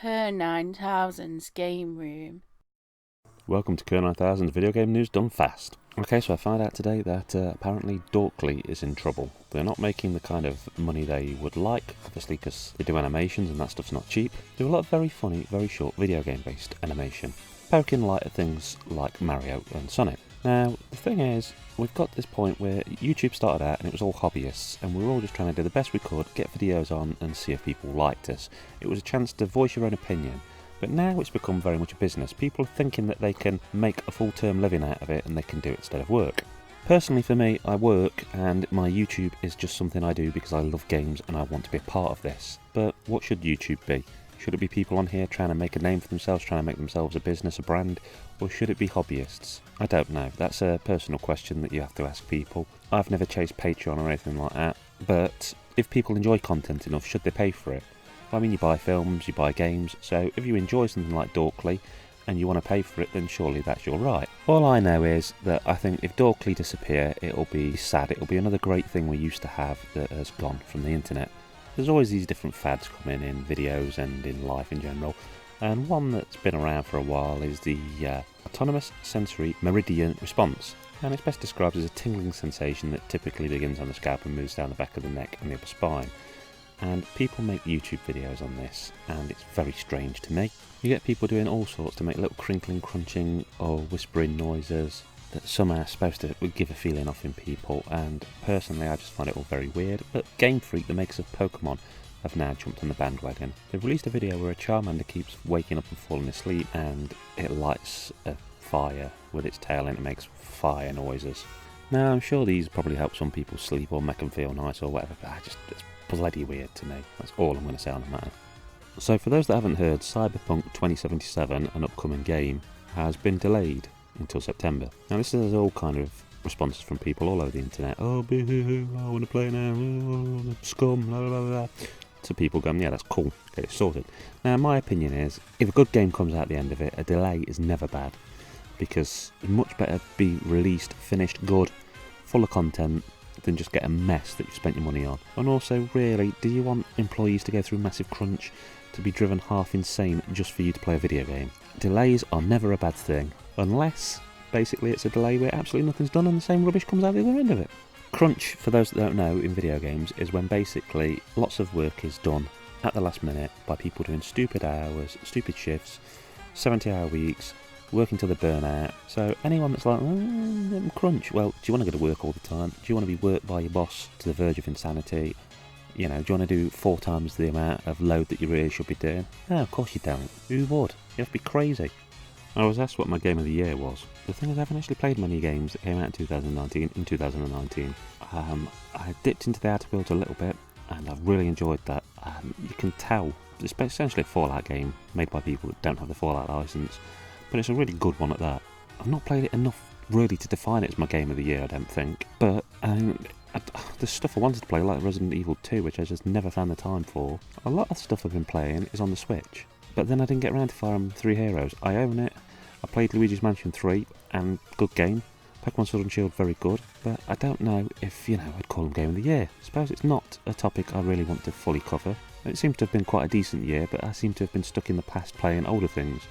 Kerr9000's game room. Welcome to Kerr9000's video game news done fast. Okay, so I found out today that apparently Dorkly is in trouble. They're not making the kind of money they would like, obviously because they do animations and that stuff's not cheap. They do a lot of very funny, very short video game based animation, poking light at things like Mario and Sonic. Now, the thing is, we've got this point where YouTube started out and it was all hobbyists, and we were all just trying to do the best we could, get videos on and see if people liked us. It was a chance to voice your own opinion. But now it's become very much a business. People are thinking that they can make a full-term living out of it and they can do it instead of work. Personally for me, I work and my YouTube is just something I do because I love games and I want to be a part of this. But what should YouTube be? Should it be people on here trying to make a name for themselves, trying to make themselves a business, a brand? Or should it be hobbyists? I don't know. That's a personal question that you have to ask people. I've never chased Patreon or anything like that. But if people enjoy content enough, should they pay for it? I mean, you buy films, you buy games, so if you enjoy something like Dorkly and you want to pay for it, then surely that's your right. All I know is that I think if Dorkly disappear, it'll be sad. It'll be another great thing we used to have that has gone from the internet. There's always these different fads coming in videos and in life in general, and one that's been around for a while is the autonomous sensory meridian response. And it's best described as a tingling sensation that typically begins on the scalp and moves down the back of the neck and the upper spine. And people make YouTube videos on this, and it's very strange to me. You get people doing all sorts to make little crinkling, crunching or whispering noises that somehow are supposed to give a feeling off in people, and personally I just find it all very weird. But Game Freak, the makers of Pokemon, have now jumped on the bandwagon. They've released a video where a Charmander keeps waking up and falling asleep and it lights a fire with its tail and it makes fire noises. Now I'm sure these probably help some people sleep or make them feel nice or whatever, but it's bloody weird to me. That's all I'm going to say on the matter. So for those that haven't heard, Cyberpunk 2077, an upcoming game, has been delayed until September. Now this is all kind of responses from people all over the internet. Oh, boo-hoo, I want to play now, oh, scum, blah, blah, blah, blah. To people going, yeah, that's cool, get it sorted. Now my opinion is, if a good game comes out at the end of it, a delay is never bad. Because it's much better be released, finished, good, full of content, than just get a mess that you've spent your money on. And also, really, do you want employees to go through massive crunch, to be driven half insane just for you to play a video game? Delays are never a bad thing, unless, basically, it's a delay where absolutely nothing's done and the same rubbish comes out the other end of it. Crunch, for those that don't know, in video games, is when basically lots of work is done at the last minute by people doing stupid hours, stupid shifts, 70-hour weeks, working till they burn out. So anyone that's like, crunch, well, do you want to go to work all the time? Do you want to be worked by your boss to the verge of insanity? You know, do you want to do 4 times the amount of load that you really should be doing? No, of course you don't. Who would? You have to be crazy. I was asked what my game of the year was. The thing is, I haven't actually played many games that came out in 2019. I dipped into the Outer Worlds a little bit, and I've really enjoyed that. You can tell, it's essentially a Fallout game made by people that don't have the Fallout license. But it's a really good one at that. I've not played it enough really to define it as my game of the year, I don't think. But there's stuff I wanted to play, like Resident Evil 2, which I just never found the time for. A lot of stuff I've been playing is on the Switch. But then I didn't get around to Fire Emblem 3 Heroes. I own it. I played Luigi's Mansion 3, and good game. Pokemon Sword and Shield, very good. But I don't know if, I'd call them game of the year. I suppose it's not a topic I really want to fully cover. It seems to have been quite a decent year, but I seem to have been stuck in the past playing older things.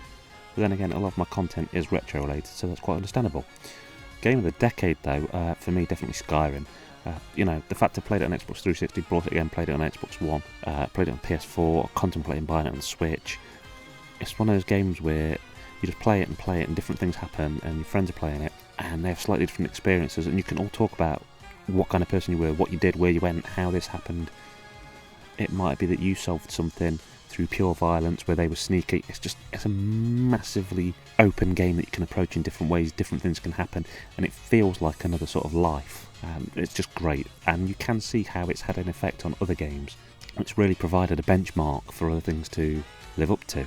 But then again, a lot of my content is retro related, so that's quite understandable. Game of the decade though, for me, definitely Skyrim. The fact I played it on Xbox 360, brought it again, played it on Xbox One, played it on PS4, contemplating buying it on the Switch. It's one of those games where you just play it and different things happen and your friends are playing it and they have slightly different experiences and you can all talk about what kind of person you were, what you did, where you went, how this happened. It might be that you solved something through pure violence where they were sneaky. It's a massively open game that you can approach in different ways, different things can happen, and it feels like another sort of life. It's just great, and you can see how it's had an effect on other games. It's really provided a benchmark for other things to live up to.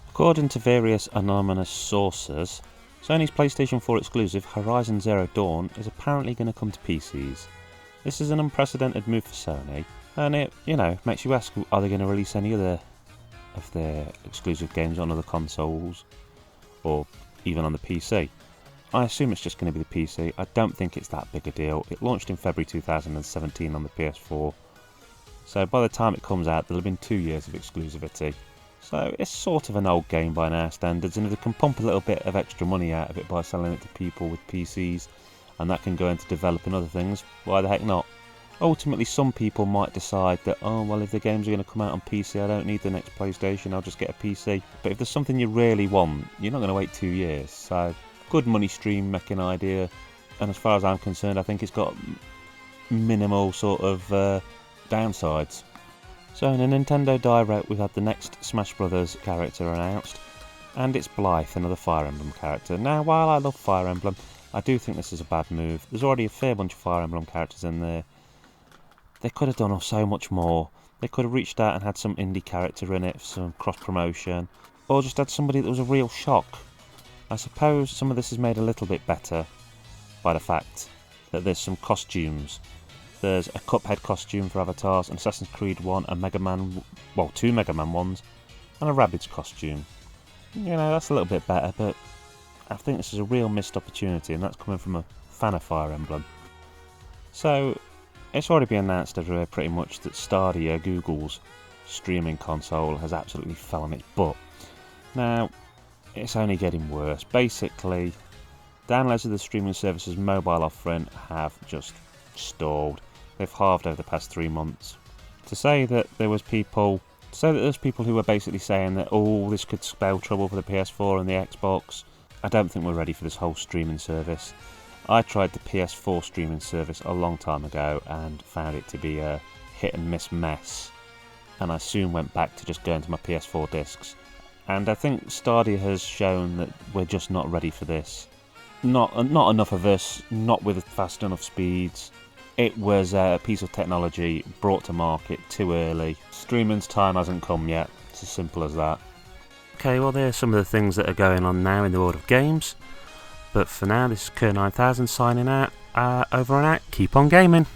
According to various anonymous sources, Sony's PlayStation 4 exclusive Horizon Zero Dawn is apparently going to come to PCs. This is an unprecedented move for Sony, and it, makes you ask, are they going to release any other of their exclusive games on other consoles, or even on the PC? I assume it's just going to be the PC. I don't think it's that big a deal. It launched in February 2017 on the PS4, so by the time it comes out, there'll have been 2 years of exclusivity. So it's sort of an old game by now standards, and if they can pump a little bit of extra money out of it by selling it to people with PCs, and that can go into developing other things, why the heck not? Ultimately, some people might decide that, oh well, if the games are going to come out on PC, I don't need the next PlayStation, I'll just get a PC. But if there's something you really want, you're not going to wait 2 years. So, good money stream making idea, and as far as I'm concerned, I think it's got minimal sort of downsides. So in a Nintendo Direct, we've had the next Smash Brothers character announced, and it's Blythe, another Fire Emblem character. Now, while I love Fire Emblem, I do think this is a bad move. There's already a fair bunch of Fire Emblem characters in there. They could have done so much more. They could have reached out and had some indie character in it for some cross-promotion, or just had somebody that was a real shock. I suppose some of this is made a little bit better by the fact that there's some costumes. There's a Cuphead costume for avatars, an Assassin's Creed one, a Mega Man, well, 2 Mega Man ones, and a Rabbids costume. You know, that's a little bit better, but I think this is a real missed opportunity, and that's coming from a fan of Fire Emblem. So, it's already been announced everywhere pretty much that Stadia, Google's streaming console, has absolutely fell on its butt. Now, it's only getting worse. Basically, downloads of the streaming service's mobile offering have just stalled. They've halved over the past 3 months. To say that there's people who were basically saying that, oh, this could spell trouble for the PS4 and the Xbox, I don't think we're ready for this whole streaming service. I tried the PS4 streaming service a long time ago and found it to be a hit and miss mess, and I soon went back to just going to my PS4 discs. And I think Stadia has shown that we're just not ready for this. Not enough of us, not with fast enough speeds. It was a piece of technology brought to market too early. Streaming's time hasn't come yet. It's as simple as that. Okay, well there's some of the things that are going on now in the world of games. But for now, this is Kerr9000 signing out. Over and out. Keep on gaming.